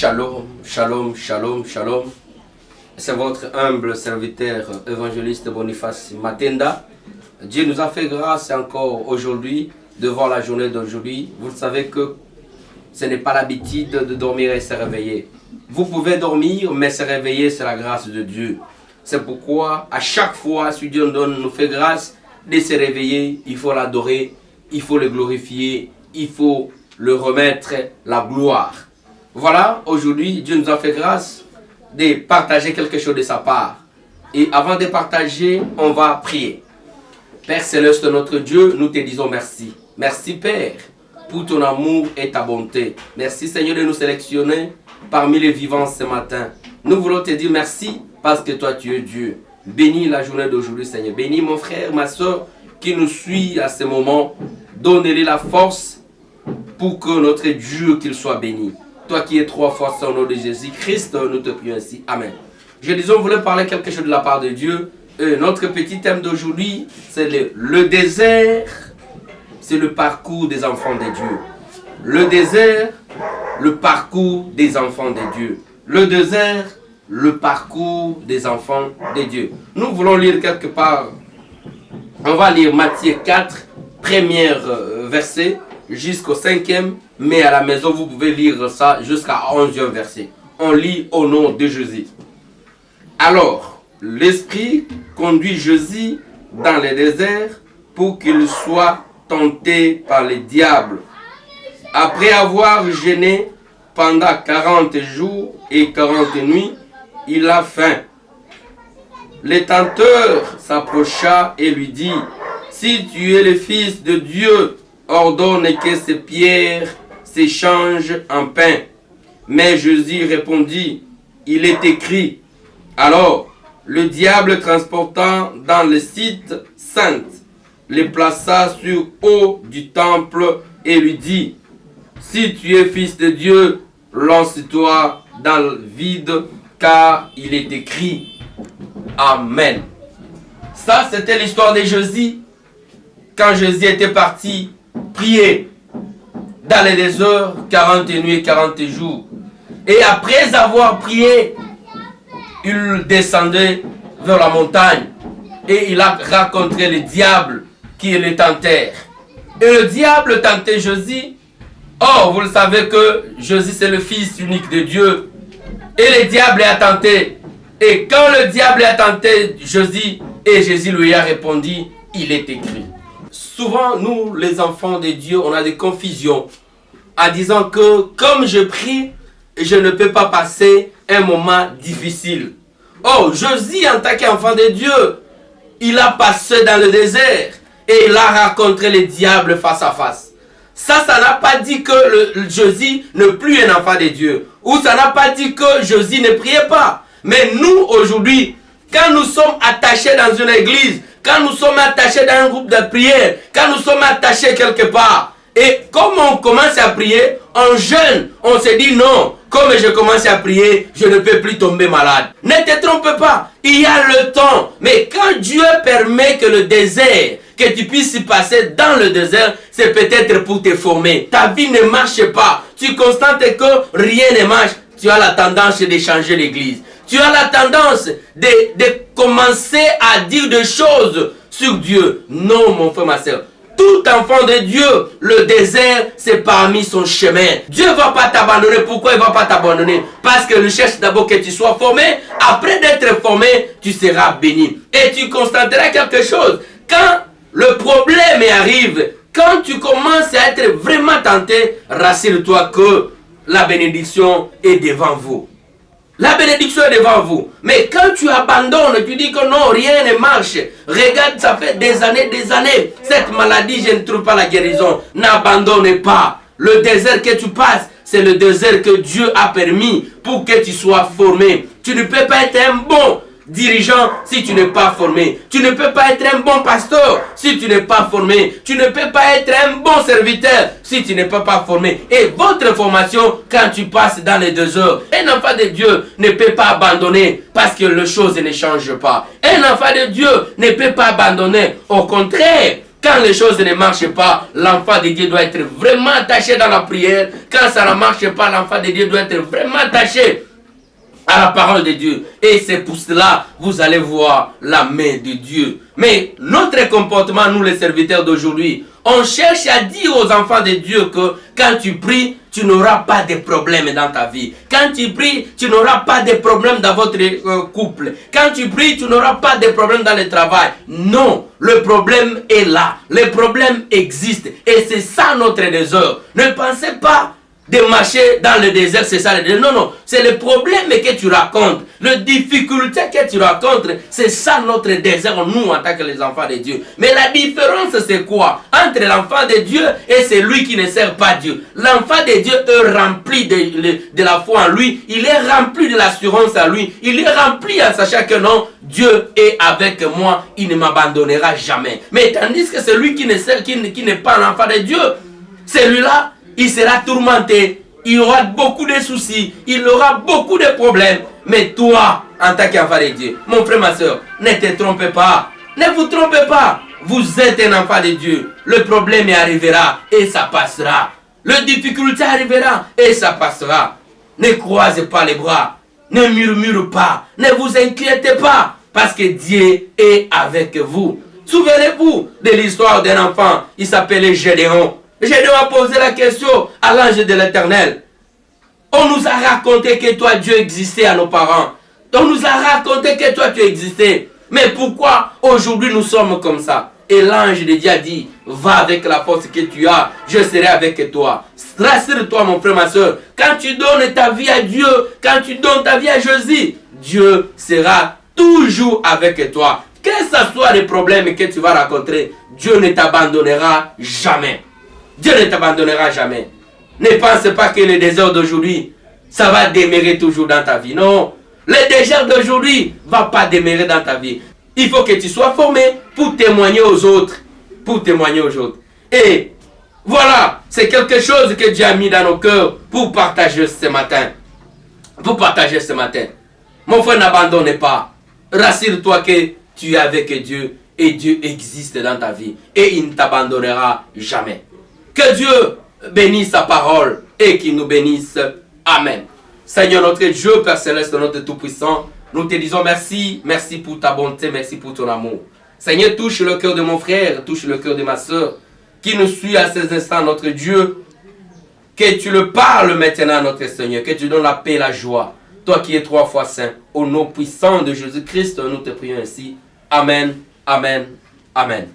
Shalom, shalom, shalom, shalom. C'est votre humble serviteur évangéliste Boniface Matenda. Dieu nous a fait grâce encore aujourd'hui, devant la journée d'aujourd'hui. Vous savez que ce n'est pas l'habitude de dormir et se réveiller. Vous pouvez dormir, mais se réveiller, c'est la grâce de Dieu. C'est pourquoi, à chaque fois, si Dieu nous fait grâce de se réveiller, il faut l'adorer, il faut le glorifier, il faut le remettre la gloire. Voilà, aujourd'hui, Dieu nous a fait grâce de partager quelque chose de sa part. Et avant de partager, on va prier. Père Céleste, notre Dieu, nous te disons merci. Merci Père, pour ton amour et ta bonté. Merci Seigneur de nous sélectionner parmi les vivants ce matin. Nous voulons te dire merci parce que toi tu es Dieu. Bénis la journée d'aujourd'hui Seigneur. Bénis mon frère, ma soeur qui nous suit à ce moment. Donne-lui la force pour que notre Dieu qu'il soit béni. Toi qui es trois fois au nom de Jésus-Christ, nous te prions ainsi. Amen. Je disais, on voulait parler quelque chose de la part de Dieu. Notre petit thème d'aujourd'hui, c'est le désert. C'est le parcours des enfants de Dieu. Le désert, le parcours des enfants de Dieu. Le désert, le parcours des enfants de Dieu. Nous voulons lire quelque part. On va lire Matthieu 4, premier verset, jusqu'au 5e. Mais à la maison, vous pouvez lire ça jusqu'à 11e verset. On lit au nom de Jésus. Alors, l'Esprit conduit Jésus dans le désert pour qu'il soit tenté par le diable. Après avoir jeûné pendant 40 jours et 40 nuits, il a faim. Le tenteur s'approcha et lui dit, « Si tu es le Fils de Dieu, ordonne que ces pierres s'échangent en pain. » Mais Jésus répondit, « Il est écrit. » Alors, le diable transportant dans le site saint, le plaça sur haut du temple et lui dit, « Si tu es fils de Dieu, lance-toi dans le vide, car il est écrit. » Amen. Ça, c'était l'histoire de Jésus. Quand Jésus était parti prier dans les désert 40 nuits et 40 jours. Et après avoir prié, il descendait vers la montagne et il a rencontré le diable qui le tentait. Et le diable tentait Jésus. Or, vous le savez que Jésus c'est le fils unique de Dieu. Et le diable a tenté. Et quand le diable a tenté Jésus, et Jésus lui a répondu, il est écrit. Souvent, nous, les enfants de Dieu, on a des confusions en disant que comme je prie, je ne peux pas passer un moment difficile. Oh, Jésus, en tant qu'enfant de Dieu, il a passé dans le désert et il a rencontré le diable face à face. Ça n'a pas dit que Jésus n'est plus un enfant de Dieu. Ou ça n'a pas dit que Jésus ne priait pas. Mais nous, aujourd'hui, quand nous sommes attachés dans une église, quand nous sommes attachés dans un groupe de prière, quand nous sommes attachés quelque part, et comme on commence à prier, on jeûne, on se dit non, comme je commence à prier, je ne peux plus tomber malade. Ne te trompe pas, il y a le temps. Mais quand Dieu permet que le désert, que tu puisses passer dans le désert, c'est peut-être pour te former. Ta vie ne marche pas. Tu constates que rien ne marche. Tu as la tendance de changer l'église. Tu as la tendance de commencer à dire des choses sur Dieu. Non, mon frère, ma soeur. Tout enfant de Dieu, le désert, c'est parmi son chemin. Dieu ne va pas t'abandonner. Pourquoi il ne va pas t'abandonner? Parce qu'il cherche d'abord que tu sois formé. Après d'être formé, tu seras béni. Et tu constateras quelque chose. Quand le problème arrive, quand tu commences à être vraiment tenté, rassure-toi que la bénédiction est devant vous. La bénédiction est devant vous. Mais quand tu abandonnes, tu dis que non, rien ne marche. Regarde, ça fait des années. Cette maladie, je ne trouve pas la guérison. N'abandonne pas. Le désert que tu passes, c'est le désert que Dieu a permis pour que tu sois formé. Tu ne peux pas être un bon dirigeant si tu n'es pas formé. Tu ne peux pas être un bon pasteur si tu n'es pas formé. Tu ne peux pas être un bon serviteur si tu n'es pas formé. Et votre formation, quand tu passes dans les 2 heures, un enfant de Dieu ne peut pas abandonner parce que les choses ne changent pas. Un enfant de Dieu ne peut pas abandonner. Au contraire, Quand les choses ne marchent pas, l'enfant de Dieu doit être vraiment attaché dans la prière. Quand ça ne marche pas, l'enfant de Dieu doit être vraiment attaché à la parole de Dieu. Et c'est pour cela, vous allez voir la main de Dieu. Mais notre comportement, nous les serviteurs d'aujourd'hui, on cherche à dire aux enfants de Dieu que quand tu pries, tu n'auras pas de problème dans ta vie. Quand tu pries, tu n'auras pas de problème dans votre couple. Quand tu pries, tu n'auras pas de problème dans le travail. Non, le problème est là. Le problème existe. Et c'est ça notre désert. Ne pensez pas de marcher dans le désert, c'est ça le désert. Non, non, c'est le problème que tu racontes. Les difficultés que tu racontes, c'est ça notre désert, nous, en tant que les enfants de Dieu. Mais la différence, c'est quoi? Entre l'enfant de Dieu et celui qui ne sert pas Dieu. L'enfant de Dieu est rempli de la foi en lui. Il est rempli de l'assurance en lui. Il est rempli en sachant que non, Dieu est avec moi. Il ne m'abandonnera jamais. Mais tandis que celui qui n'est pas l'enfant de Dieu, celui-là, il sera tourmenté, il aura beaucoup de soucis, il aura beaucoup de problèmes. Mais toi, en tant qu'enfant de Dieu, mon frère, ma soeur, ne te trompez pas. Ne vous trompez pas. Vous êtes un enfant de Dieu. Le problème arrivera et ça passera. La difficulté arrivera et ça passera. Ne croisez pas les bras. Ne murmurez pas. Ne vous inquiétez pas. Parce que Dieu est avec vous. Souvenez-vous de l'histoire d'un enfant. Il s'appelait Gédéon. Gédéon a posé la question à l'ange de l'Éternel. On nous a raconté que toi, Dieu existait à nos parents. On nous a raconté que toi, tu existais. Mais pourquoi aujourd'hui nous sommes comme ça? Et l'ange de Dieu a dit, va avec la force que tu as, je serai avec toi. Rassure-toi, mon frère, ma soeur. Quand tu donnes ta vie à Dieu, quand tu donnes ta vie à Jésus, Dieu sera toujours avec toi. Que ce soit les problèmes que tu vas rencontrer, Dieu ne t'abandonnera jamais. Dieu ne t'abandonnera jamais. Ne pense pas que le désert d'aujourd'hui, ça va demeurer toujours dans ta vie. Non. Le désert d'aujourd'hui ne va pas demeurer dans ta vie. Il faut que tu sois formé pour témoigner aux autres. Pour témoigner aux autres. Et voilà, c'est quelque chose que Dieu a mis dans nos cœurs pour partager ce matin. Pour partager ce matin. Mon frère, n'abandonne pas. Rassure-toi que tu es avec Dieu et Dieu existe dans ta vie. Et il ne t'abandonnera jamais. Que Dieu bénisse sa parole et qu'il nous bénisse. Amen. Seigneur notre Dieu, Père Céleste, notre Tout-Puissant, nous te disons merci. Merci pour ta bonté, merci pour ton amour. Seigneur, touche le cœur de mon frère, touche le cœur de ma soeur, qui nous suit à ces instants, notre Dieu. Que tu le parles maintenant, notre Seigneur, que tu donnes la paix et la joie. Toi qui es 3 fois saint, au nom puissant de Jésus-Christ, nous te prions ainsi. Amen, amen, amen.